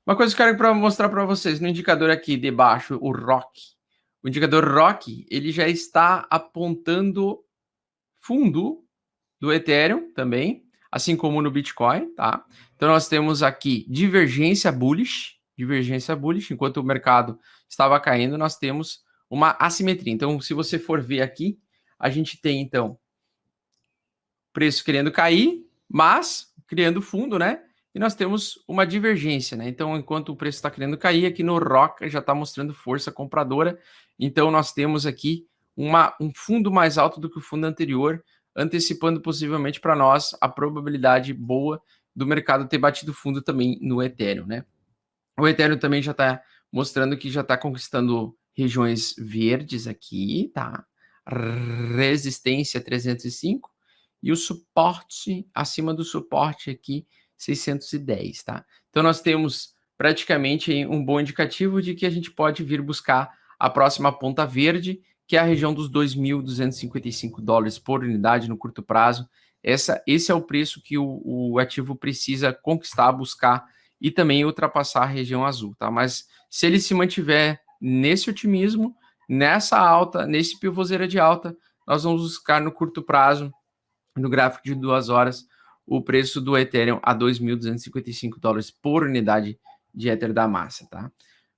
Uma coisa que eu quero mostrar para vocês, no indicador aqui debaixo, o ROC. O indicador ROC, ele já está apontando fundo do Ethereum também, assim como no Bitcoin, tá? Então nós temos aqui divergência bullish, enquanto o mercado estava caindo, nós temos uma assimetria. Então, se você for ver aqui, a gente tem então preço querendo cair, mas criando fundo, né? E nós temos uma divergência, né? Então, enquanto o preço está querendo cair, aqui no ROC já está mostrando força compradora. Então, nós temos aqui um fundo mais alto do que o fundo anterior, antecipando possivelmente para nós a probabilidade boa do mercado ter batido fundo também no Ethereum, né? O Ethereum também já está mostrando que já está conquistando regiões verdes aqui, tá? Resistência 305 e o suporte, acima do suporte aqui, 610, tá? Então nós temos praticamente um bom indicativo de que a gente pode vir buscar a próxima ponta verde, que é a região dos 2.255 dólares por unidade no curto prazo. Esse é o preço que o ativo precisa conquistar, buscar e também ultrapassar a região azul, tá? Mas se ele se mantiver nesse otimismo, nessa alta, nesse pivôzeira de alta, nós vamos buscar no curto prazo, no gráfico de 2 horas, o preço do Ethereum a 2.255 dólares por unidade de Ether da massa, tá?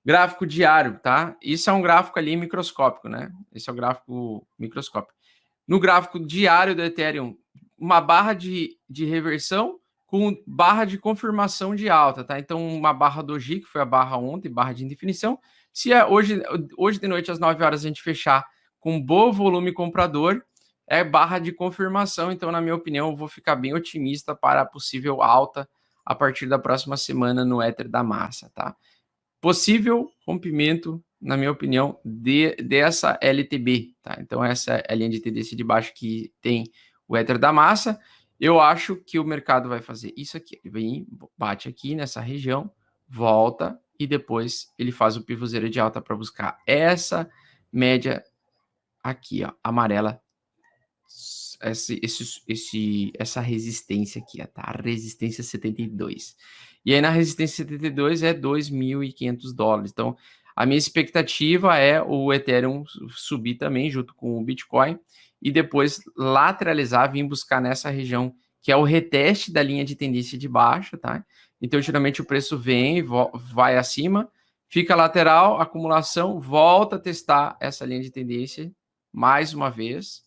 Gráfico diário, tá? Isso é um gráfico ali microscópico, né? Esse é o gráfico microscópico. No gráfico diário do Ethereum, uma barra de reversão com barra de confirmação de alta, tá? Então, uma barra doji, que foi a barra ontem, barra de indefinição. Se é hoje de noite, às 9 horas, a gente fechar com bom volume comprador, é barra de confirmação. Então, na minha opinião, eu vou ficar bem otimista para a possível alta a partir da próxima semana no Ether da massa, tá? Possível rompimento, na minha opinião, dessa LTB, tá? Então, essa é a linha de tendência de baixo que tem o Ether da massa. Eu acho que o mercado vai fazer isso aqui. Ele vem, bate aqui nessa região, volta e depois ele faz o pivôzera de alta para buscar essa média aqui, ó, amarela. Essa resistência aqui, ó, tá? A resistência 72. E aí na resistência 72 é 2.500 dólares. Então, a minha expectativa é o Ethereum subir também junto com o Bitcoin e depois lateralizar, vir buscar nessa região que é o reteste da linha de tendência de baixa, tá? Então, geralmente o preço vem, vai acima, fica lateral, acumulação, volta a testar essa linha de tendência mais uma vez,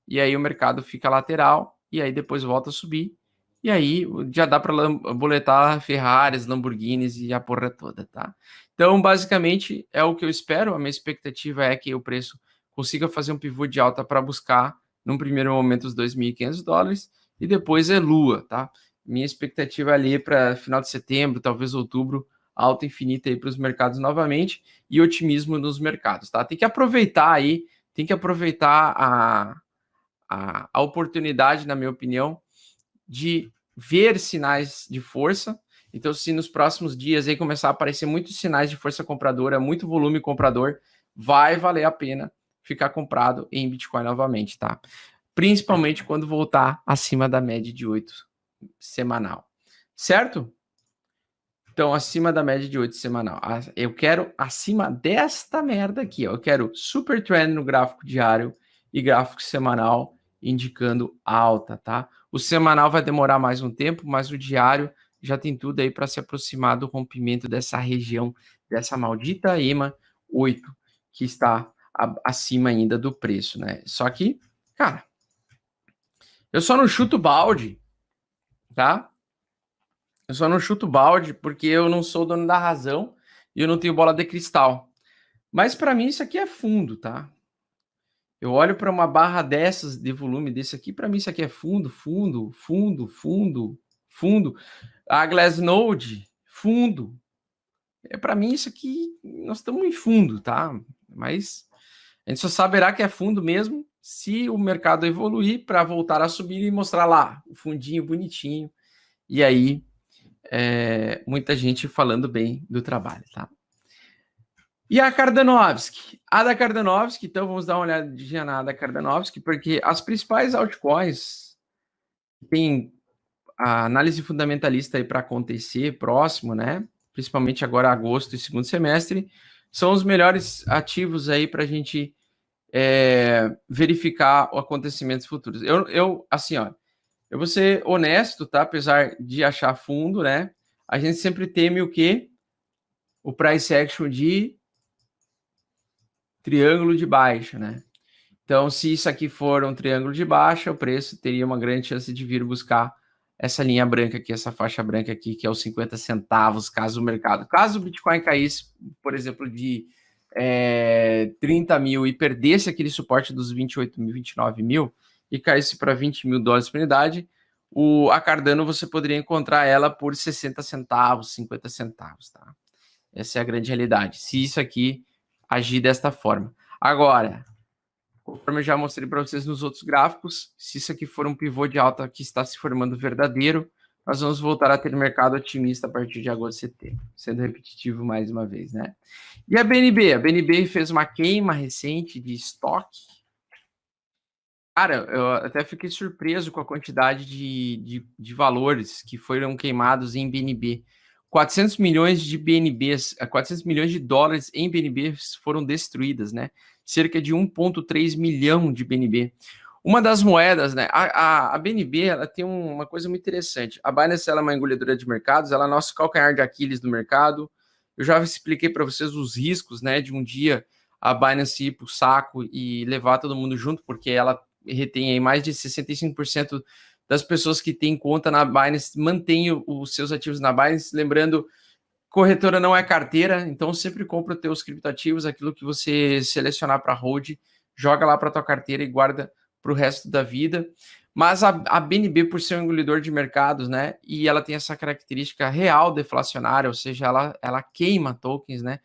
e aí o mercado fica lateral, e aí depois volta a subir, e aí já dá para boletar Ferraris, Lamborghinis e a porra toda, tá? Então, basicamente, é o que eu espero. A minha expectativa é que o preço consiga fazer um pivô de alta para buscar, num primeiro momento, os 2.500 dólares, e depois é lua, tá? Minha expectativa ali para final de setembro, talvez outubro, alta infinita aí para os mercados novamente, e otimismo nos mercados, tá? Tem que aproveitar aí, tem que aproveitar a oportunidade, na minha opinião, de ver sinais de força. Então, se nos próximos dias aí começar a aparecer muitos sinais de força compradora, muito volume comprador, vai valer a pena ficar comprado em Bitcoin novamente, tá? Principalmente quando voltar acima da média de 8 semanal. Certo? Então, acima da média de 8 semanal. Eu quero acima desta merda aqui, ó. Eu quero super trend no gráfico diário e gráfico semanal indicando alta, tá? O semanal vai demorar mais um tempo, mas o diário já tem tudo aí para se aproximar do rompimento dessa região, dessa maldita EMA 8, que está acima ainda do preço, né? Só que, cara, eu só não chuto balde, tá? Eu só não chuto balde porque eu não sou dono da razão e eu não tenho bola de cristal. Mas para mim isso aqui é fundo, tá? Eu olho para uma barra dessas de volume desse aqui, para mim isso aqui é fundo, fundo, fundo, fundo, fundo. A Glassnode, fundo. Para mim isso aqui, nós estamos em fundo, tá? Mas a gente só saberá que é fundo mesmo se o mercado evoluir para voltar a subir e mostrar lá o fundinho bonitinho. E aí, muita gente falando bem do trabalho, tá? E a Kardanovski? A da Kardanovski, então vamos dar uma olhadinha na da Kardanovski, porque as principais altcoins tem a análise fundamentalista aí para acontecer próximo, né? principalmente agora agosto e segundo semestre, são os melhores ativos aí para a gente verificar os acontecimentos futuros. Assim, ó, eu vou ser honesto, tá? Apesar de achar fundo, né? A gente sempre teme o quê? O price action de triângulo de baixa, né? Então, se isso aqui for um triângulo de baixa, o preço teria uma grande chance de vir buscar essa linha branca aqui, essa faixa branca aqui, que é os 50 centavos, caso o Bitcoin caísse, por exemplo, de 30 mil e perdesse aquele suporte dos 28 mil, 29 mil e caísse para 20 mil dólares por unidade, a Cardano você poderia encontrar ela por 60 centavos, 50 centavos, tá? Essa é a grande realidade. Se isso aqui agir desta forma. Agora, conforme eu já mostrei para vocês nos outros gráficos, se isso aqui for um pivô de alta que está se formando verdadeiro, nós vamos voltar a ter mercado otimista a partir de agosto e setembro, sendo repetitivo mais uma vez, né? E a BNB? A BNB fez uma queima recente de estoque. Cara, eu até fiquei surpreso com a quantidade de valores que foram queimados em BNB. 400 milhões de BNBs, 400 milhões de dólares em BNBs foram destruídas, né? Cerca de 1,3 milhão de BNB. Uma das moedas, né? A BNB, ela tem uma coisa muito interessante. A Binance, ela é uma engolidora de mercados, ela é nosso calcanhar de Aquiles do mercado. Eu já expliquei para vocês os riscos, né? De um dia a Binance ir para o saco e levar todo mundo junto, porque ela retém aí mais de 65% das pessoas que têm conta na Binance, mantêm os seus ativos na Binance. Lembrando, corretora não é carteira, então sempre compra os teus criptoativos, aquilo que você selecionar para hold, joga lá para tua carteira e guarda para o resto da vida. Mas a BNB, por ser um engolidor de mercados, né, e ela tem essa característica real deflacionária, ou seja, ela queima tokens, né,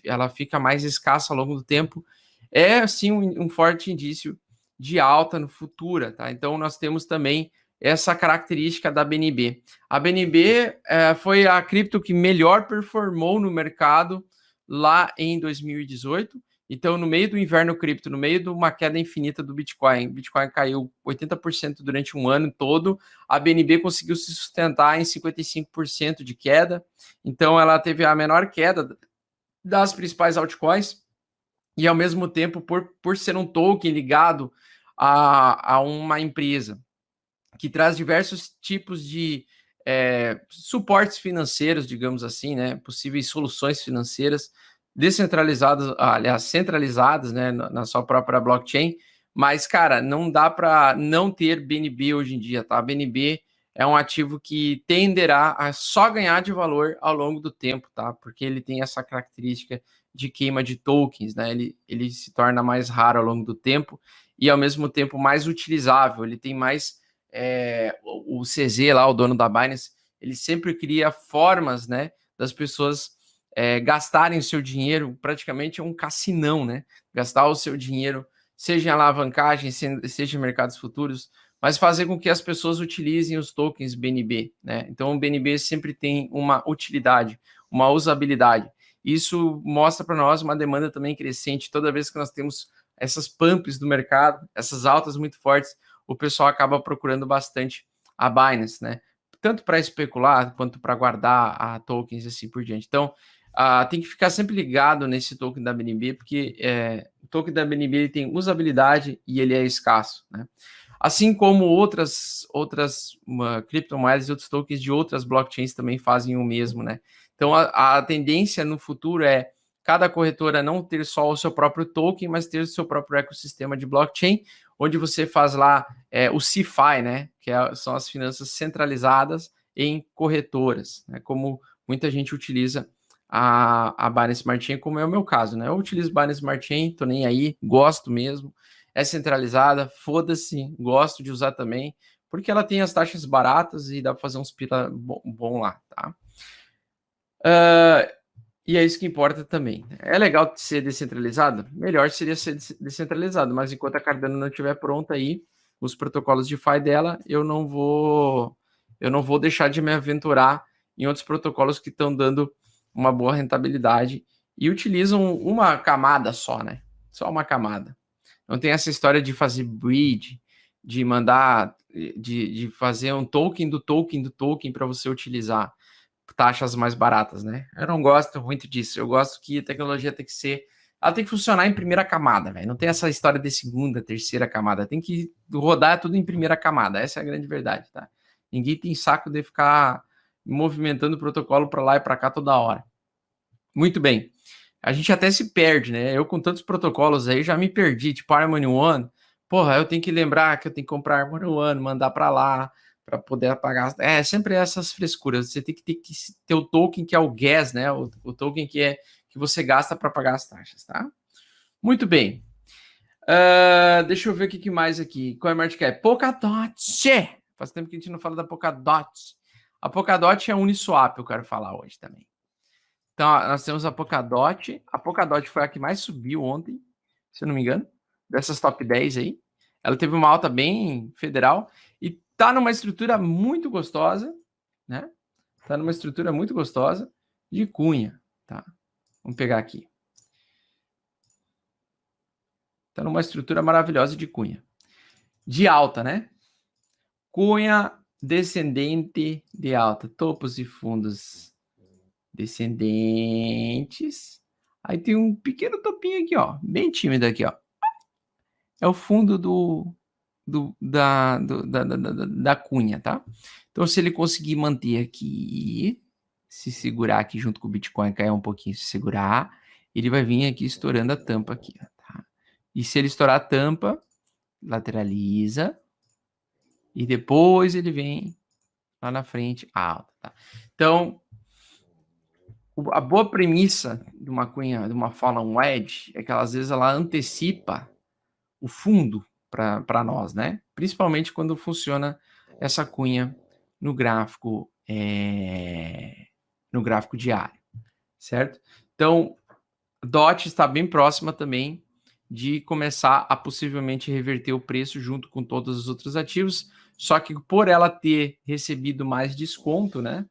ela fica mais escassa ao longo do tempo, é sim um forte indício de alta no futuro, tá? Então nós temos também essa característica da BNB. A BNB foi a cripto que melhor performou no mercado lá em 2018. Então, no meio do inverno cripto, no meio de uma queda infinita do Bitcoin, o Bitcoin caiu 80% durante um ano todo, a BNB conseguiu se sustentar em 55% de queda. Então, ela teve a menor queda das principais altcoins e, ao mesmo tempo, por ser um token ligado a uma empresa que traz diversos tipos de suportes financeiros, digamos assim, né, possíveis soluções financeiras descentralizadas, aliás, centralizadas, né, na sua própria blockchain, mas, cara, não dá para não ter BNB hoje em dia, tá? A BNB é um ativo que tenderá a só ganhar de valor ao longo do tempo, tá? Porque ele tem essa característica de queima de tokens, né? Ele se torna mais raro ao longo do tempo e, ao mesmo tempo, mais utilizável. Ele tem mais o CZ lá, o dono da Binance, ele sempre cria formas, né, das pessoas gastarem o seu dinheiro, praticamente é um cassinão, né? Gastar o seu dinheiro, seja em alavancagem, seja em mercados futuros, mas fazer com que as pessoas utilizem os tokens BNB, né? Então o BNB sempre tem uma utilidade, uma usabilidade. Isso mostra para nós uma demanda também crescente. Toda vez que nós temos essas pumps do mercado, essas altas muito fortes, o pessoal acaba procurando bastante a Binance, né? Tanto para especular quanto para guardar a tokens e assim por diante. Então, tem que ficar sempre ligado nesse token da BNB, porque o token da BNB ele tem usabilidade e ele é escasso, né? Assim como outras criptomoedas e outros tokens de outras blockchains também fazem o mesmo, né? Então, a tendência no futuro é cada corretora não ter só o seu próprio token, mas ter o seu próprio ecossistema de blockchain, onde você faz lá o CeFi, né? Que são as finanças centralizadas em corretoras, né? Como muita gente utiliza a Binance Smart Chain, como é o meu caso, né? Eu utilizo Binance Smart Chain, tô nem aí, gosto mesmo, é centralizada, foda-se, gosto de usar também, porque ela tem as taxas baratas e dá para fazer uns pila bom lá, tá? E é isso que importa também. É legal ser descentralizado? Melhor seria ser descentralizado, mas enquanto a Cardano não estiver pronta aí, os protocolos de DeFi dela, eu não vou deixar de me aventurar em outros protocolos que estão dando uma boa rentabilidade e utilizam uma camada só, né? Só uma camada. Não tem essa história de fazer bridge, de mandar, de fazer um token do token do token para você utilizar. taxas mais baratas, né? Eu não gosto muito disso. Eu gosto que a tecnologia tem que ser... Ela tem que funcionar em primeira camada, velho. Não tem essa história de segunda, terceira camada. Tem que rodar tudo em primeira camada. Essa é a grande verdade, tá? Ninguém tem saco de ficar movimentando o protocolo para lá e para cá toda hora. Muito bem. A gente até se perde, né? Eu com tantos protocolos aí já me perdi. Tipo, Harmony One. Porra, eu tenho que lembrar que eu tenho que comprar Harmony One, mandar para lá para poder apagar. É sempre essas frescuras. Você tem que ter o token que é o gas, né? O token que você gasta para pagar as taxas, tá? Muito bem. Deixa eu ver o que mais aqui. Qual é a market cap? Polkadot. Faz tempo que a gente não fala da Polkadot. A Polkadot é a Uniswap, eu quero falar hoje também. Então, nós temos a Polkadot. A Polkadot foi a que mais subiu ontem, se eu não me engano, dessas top 10 aí. Ela teve uma alta bem federal e tá numa estrutura muito gostosa, né? Tá numa estrutura muito gostosa de cunha, tá? Vamos pegar aqui. Tá numa estrutura maravilhosa de cunha. De alta, né? Cunha descendente de alta. Topos e fundos descendentes. Aí tem um pequeno topinho aqui, ó. Bem tímido aqui, ó. É o fundo da cunha, tá? Então, se ele conseguir manter aqui, se segurar aqui junto com o Bitcoin, cair um pouquinho, se segurar, ele vai vir aqui estourando a tampa aqui, tá? E se ele estourar a tampa, lateraliza e depois ele vem lá na frente alta, tá? Então, a boa premissa de uma cunha, de uma Fallen Wedge, é que às vezes ela antecipa o fundo para nós, né? Principalmente quando funciona essa cunha no gráfico diário, certo? Então, DOT está bem próxima também de começar a possivelmente reverter o preço junto com todos os outros ativos, só que por ela ter recebido mais desconto, né?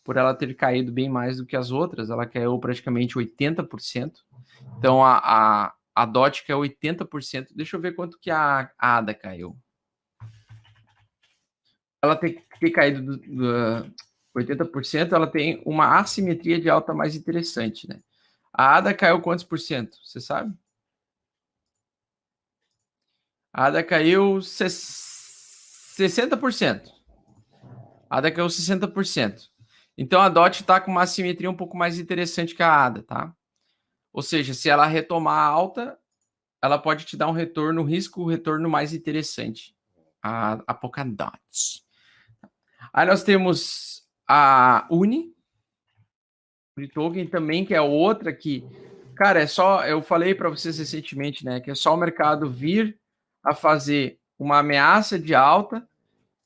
Por ela ter caído bem mais do que as outras, ela caiu praticamente 80%. Então, a DOT caiu 80%. Deixa eu ver quanto que a ADA caiu. Ela tem caído 80%, ela tem uma assimetria de alta mais interessante, né? A ADA caiu quantos por cento? Você sabe? A ADA caiu 60%. A ADA caiu 60%. Então, a DOT está com uma assimetria um pouco mais interessante que a ADA, tá? Ou seja, se ela retomar alta, ela pode te dar um retorno, retorno mais interessante. A Polkadot. Aí nós temos a Uni Token também, que é outra que, cara, eu falei para vocês recentemente, né, que é só o mercado vir a fazer uma ameaça de alta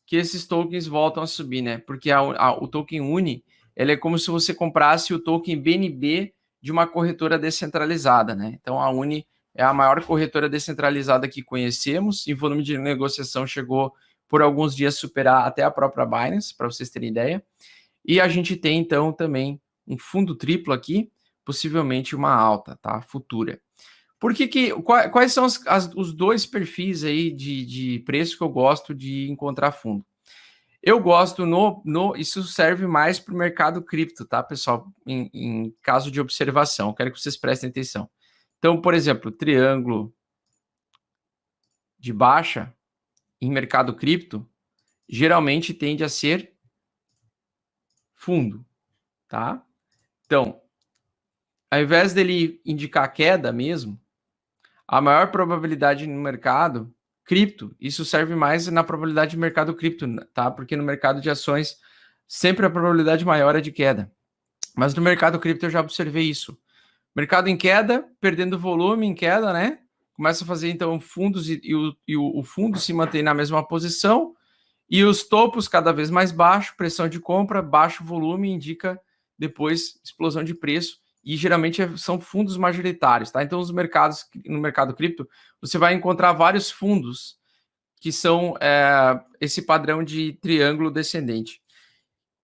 que esses tokens voltam a subir, né? Porque o token Uni, ele é como se você comprasse o token BNB de uma corretora descentralizada, né? Então a Uni é a maior corretora descentralizada que conhecemos, e o volume de negociação chegou por alguns dias a superar até a própria Binance, para vocês terem ideia. E a gente tem então também um fundo triplo aqui, possivelmente uma alta, tá? Futura. Quais são os dois perfis aí de preço que eu gosto de encontrar fundo? Eu gosto isso serve mais para o mercado cripto, tá, pessoal? Em caso de observação, quero que vocês prestem atenção. Então, por exemplo, triângulo de baixa em mercado cripto geralmente tende a ser fundo, tá? Então, ao invés dele indicar queda mesmo, a maior probabilidade no mercado cripto, isso serve mais na probabilidade de mercado cripto, tá? Porque no mercado de ações, sempre a probabilidade maior é de queda. Mas no mercado cripto eu já observei isso. Mercado em queda, perdendo volume em queda, né? Começa a fazer, então, fundos e o fundo se mantém na mesma posição e os topos cada vez mais baixo, pressão de compra, baixo volume, indica depois explosão de preço. E geralmente são fundos majoritários, tá? Então, no mercado cripto, você vai encontrar vários fundos que são esse padrão de triângulo descendente.